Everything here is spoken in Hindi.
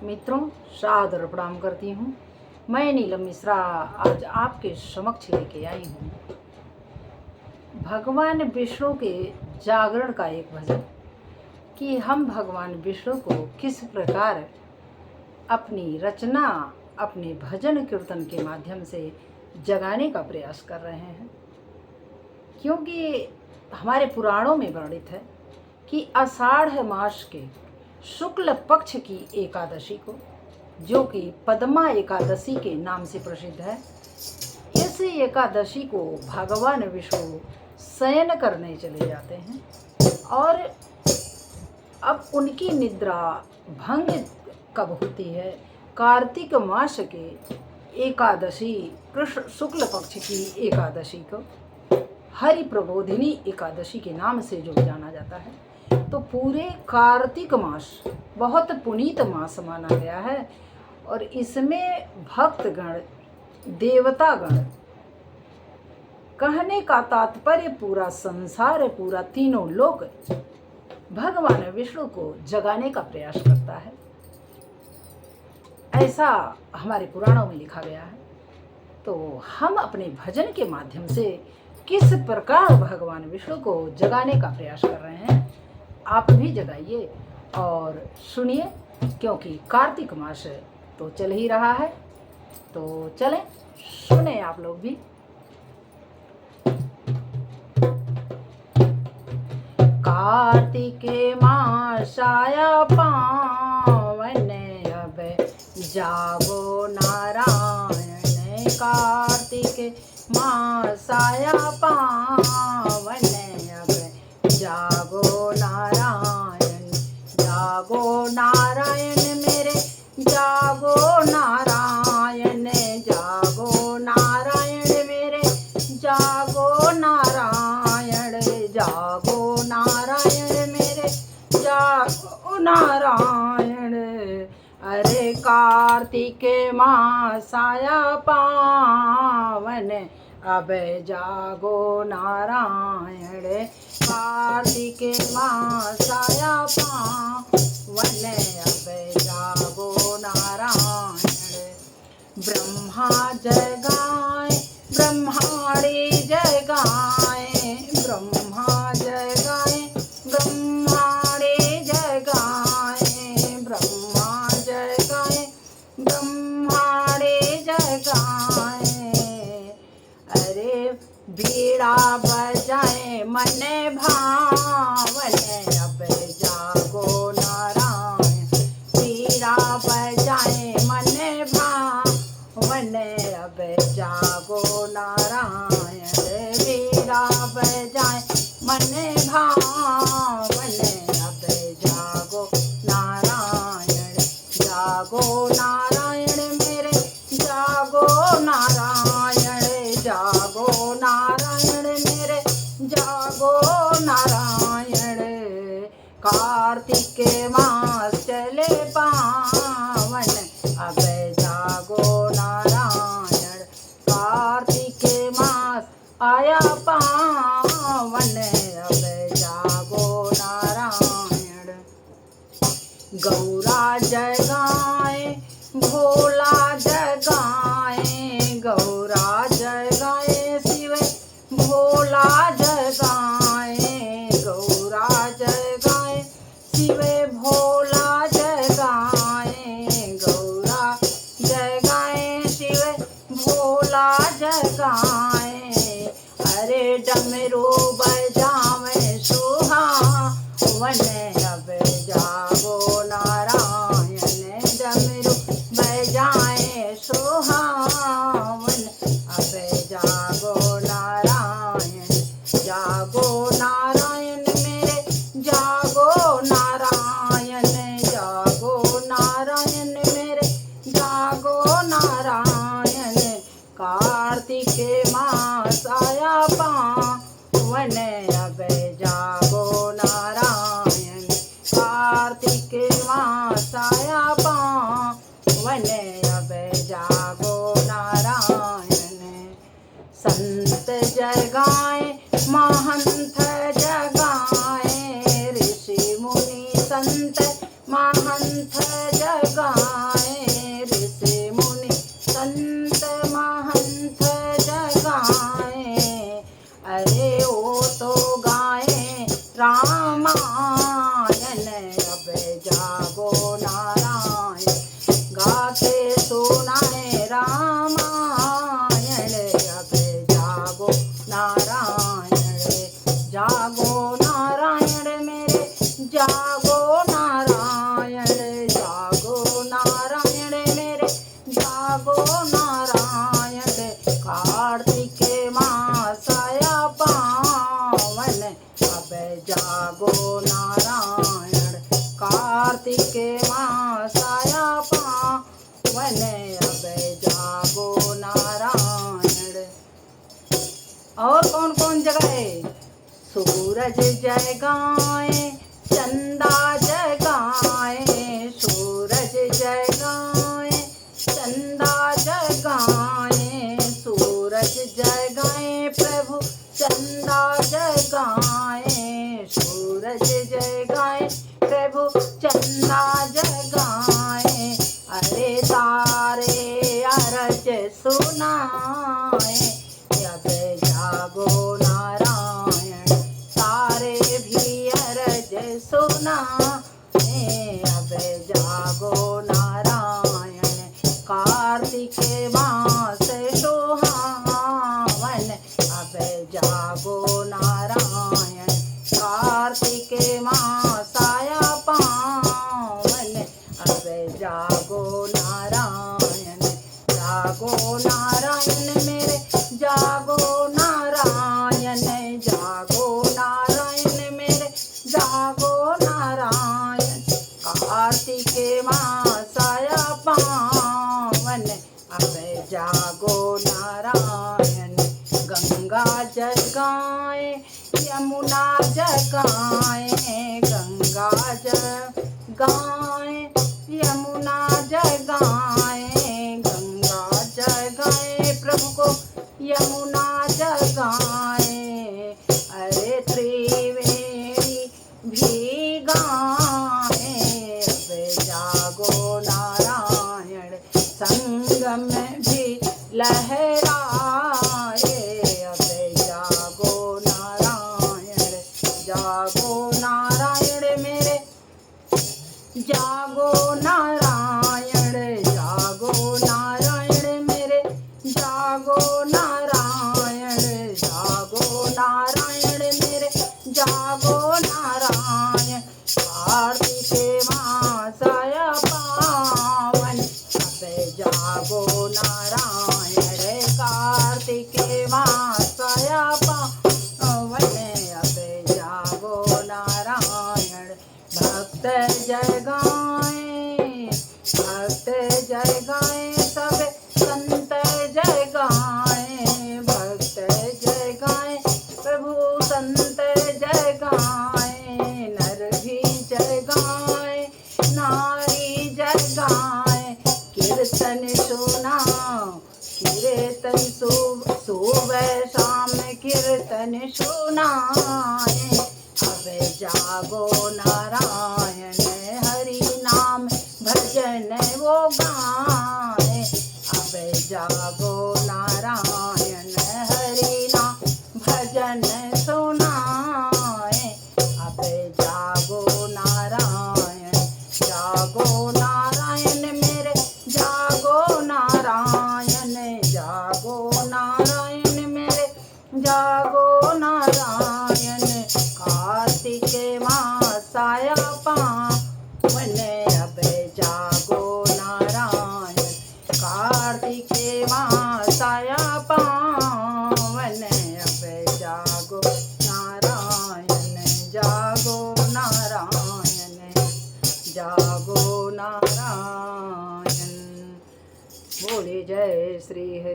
मित्रों, सादर प्रणाम करती हूँ। मैं नीलम मिश्रा आज आपके समक्ष लेके आई हूँ भगवान विष्णु के जागरण का एक भजन कि हम भगवान विष्णु को किस प्रकार अपनी रचना, अपने भजन कीर्तन के माध्यम से जगाने का प्रयास कर रहे हैं। क्योंकि हमारे पुराणों में वर्णित है कि आषाढ़ मास के शुक्ल पक्ष की एकादशी को, जो कि पद्मा एकादशी के नाम से प्रसिद्ध है, इस एकादशी को भगवान विष्णु शयन करने चले जाते हैं और अब उनकी निद्रा भंग कब होती है? कार्तिक मास के एकादशी, कृष्ण शुक्ल पक्ष की एकादशी को हरि प्रबोधिनी एकादशी के नाम से जो जाना जाता है। तो पूरे कार्तिक मास बहुत पुनीत मास माना गया है और इसमें भक्तगण, देवतागण, कहने का तात्पर्य पूरा संसार, पूरा तीनों लोक भगवान विष्णु को जगाने का प्रयास करता है। ऐसा हमारे पुराणों में लिखा गया है। तो हम अपने भजन के माध्यम से किस प्रकार भगवान विष्णु को जगाने का प्रयास कर रहे हैं, आप भी जगाइए और सुनिए, क्योंकि कार्तिक मास तो चल ही रहा है। तो चलें, सुने आप लोग भी। कार्तिक मास आया पावन, अब जागो नारायण। कार्तिक मास आया पावन, अब जागो नारायण। जागो नारायण मेरे, जागो नारायण। जागो नारायण मेरे, जागो नारायण। जागो नारायण मेरे, जागो नारायण। अरे कार्तिक मास आया पावन, अब जागो नारायण। कार्तिक मास आया पावन, अब जागो नारायण। ब्रह्मा जगाए, ब्रह्माणी जगाए। ब्रह्मा जगाए, ब्रह्माणी जगाए। ब्रह्मा जगाए, ब्रह्माणी जगाए। अरे बीड़ा बजाए मन भावन, अब जागो नारायण। बीड़ा बजाए मन भावन, अब जागो नारायण। बीड़ा बजाए मन भावन, अब जागो नारायण। जागो नारायण मेरे, जागो नारायण। जागो नारायण मेरे, जागो नारायण। कार्तिक मास चले पावन, अब जागो नारायण। कार्तिक मास आया पावन, अब जागो नारायण। गौरा जगाए, भोला जगाए। गौरा जगाए, शिव भोला जगाए। गौरा जगाए, शिव भोला जगाए। गौरा जगाए, शिव भोला जगाए। अरे डमरू बजावे सुहावन, अब जागो नारायण। डमरू बजाए सुहावन, अब जागो नारायण। जागो नारायण मेरे, जागो नारायण। जागो नारायण मेरे, जागो नारायण। कार्तिक मास आया पावन, अब जागो नारायण। कार्तिक मास आया पावन, अब जागो नारायण। संत जगाए, महंत जगाए। ऋषि मुनि संत महंत जगाए। अब जागो नारायण। और कौन कौन जगह है? सूरज जगाए, चंदा जगाए, सूरज जगाए, चंदा जगाए, सूरज जगाए, प्रभु चंदा जगाए, सूरज जगाए, प्रभु चंदा जगाए। अरे तारे अरज सुनाए, अब जागो नारायण, तारे भी अरज सुनाए, अब जागो नारायण। कार्तिक मास सुहावन, अब जागो नारायण, कार्तिक मास आया पावन, अब जागो नारायण, जागो नारायण मेरे, जागो नारायण, जागो नारायण मेरे, जागो नारायण। कार्तिक मास आया पावन, अब जागो नारायण। गंगा जगाए, यमुना जगाए, गंगा जगाए, यमुना जगाए, गंगा जगाए, प्रभु को यमुना जगाए। अरे त्रिवेणी भी गाए, अब जागो नारायण, संगम भी लहराए, अब जागो नारायण, जागो नारायण मेरे, जागो नारायण, जागो नारायण मेरे, जागो नारायण, जागो नारायण मेरे, जागो नारायण। कार्तिक मास आया पावन, अब जागो नारायण, कार्तिक मास आया पावन, अब जागो नारायण। भक्त जगाए, भक्त जगाए, सब संत जगाए, भक्त जगाए, प्रभु संत जगाए, नर भी जगाए, नारी जगाए। कीर्तन सुनाओ, कीर्तन सुबह शाम कीर्तन सुनाए, अब जागो नारायण, हरि नाम भजन वो गाए, अब जागो नारायण, हरि नाम भजन सुनाए, अब जागो नारायण, जागो नारायण मेरे, जागो नारायण, जागो नारायण मेरे, जागो नारायण। कार्तिक मास आया पावन, अब जागो नारायण, कार्तिक मास आया पावन, अब जागो नारायण, जागो नारायण, जागो नारायण। बोले जय श्री हरि।